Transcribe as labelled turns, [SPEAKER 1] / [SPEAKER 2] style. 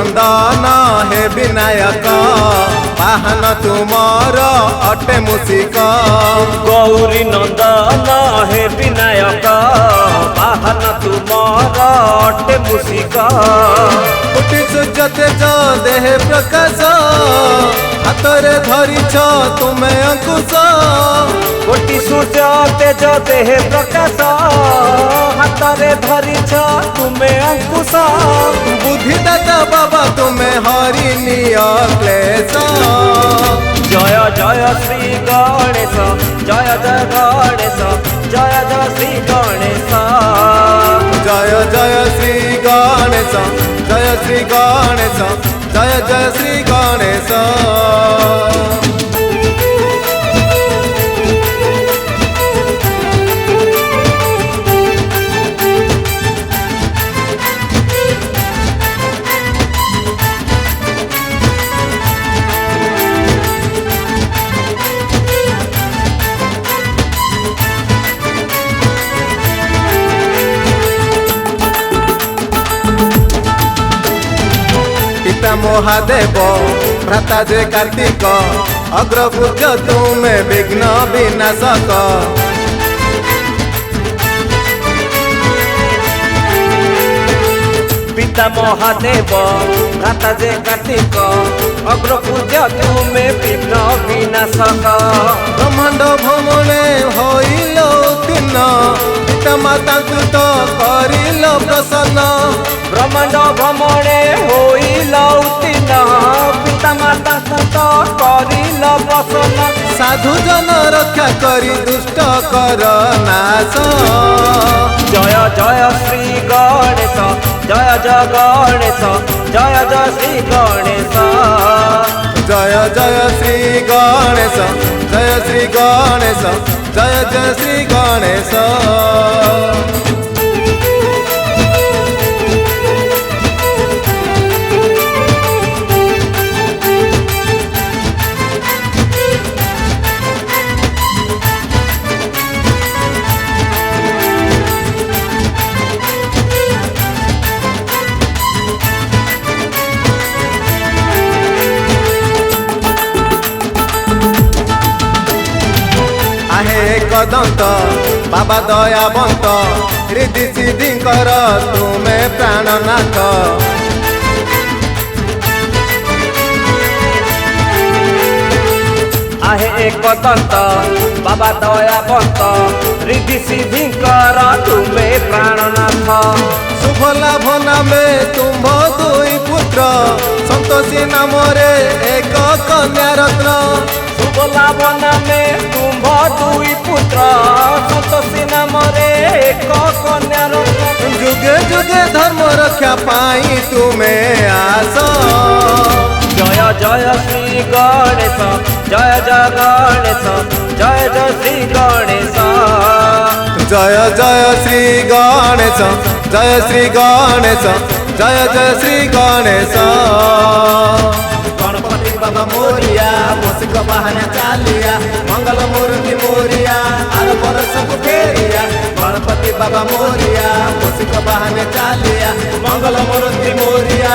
[SPEAKER 1] नंदन हे विनायक वाहन तुमर अटे मूषिक
[SPEAKER 2] गौरी नंदन हे विनायक वाहन तुमर अटे मूषिक
[SPEAKER 1] कोटि सूर्य तेज देह प्रकाश हाथरे धरिछ तुमे अंकुश
[SPEAKER 2] कोटि सूर्य तेज देह प्रकाश हाथरे धरिछ तुमे अंकुश
[SPEAKER 1] बुद्धिदाता बाबा तुमे हरिणी क्लेश
[SPEAKER 2] जय जय श्री गणेश जय जय गणेश जय जय श्री गणेश
[SPEAKER 1] जय जय श्री गणेश जय श्री गणेश जय जय श्री गणेश पिता महादेव भ्राता जे कार्तिक अग्रपूज्य तुमे विघ्न विनाशक
[SPEAKER 2] पिता महादेव भ्राता जे कार्तिक अग्रपूज्य तुमे विघ्न विनाशक
[SPEAKER 1] ब्रह्मांड भ्रमणे होइल उत्तीर्ण पिता माता तो करिल प्रसन्न
[SPEAKER 2] ब्रह्मांड भ्रमणे होइल उत्तीर्ण पिता माता तो करिल प्रसन्न
[SPEAKER 1] साधु जन रक्षा करी दुष्ट कर नाश
[SPEAKER 2] जय जय श्री गणेश जय जय गणेश जय जय श्री गणेश
[SPEAKER 1] जय जय श्री गणेश जय श्री गणेश जय जय श्री गणेश एकदंत बाबा दयावंत रिद्धि सिद्धि कर तुमे प्राणनाथ
[SPEAKER 2] आहे एकदंत बाबा दयावंत रिद्धि सिद्धि कर तुमे प्राणनाथ
[SPEAKER 1] शुभ लाभ नामे तुम्भ दुई पुत्र संतोषी नाम रे एक कन्या रत्न
[SPEAKER 2] शुभ लाभ नामे तुम्भ दुई पुत्र संतोषी नाम रे एक कन्या रत्न
[SPEAKER 1] जुगे जुगे धर्म रक्षा पाई तुमे आस
[SPEAKER 2] जय जय श्री गणेश जय जय गणेश जय जय श्री गणेश
[SPEAKER 1] जय जय श्री गणेश जय श्री गणेश जय जय श्री गणेश गणपति बाबा मोरिया मूषिक वाहन चालिया मंगल मूर्ति मोरिया आर बरस फेरिया गणपति बाबा मोरिया मूषिक वाहन चालिया मंगल मूर्ति मोरिया।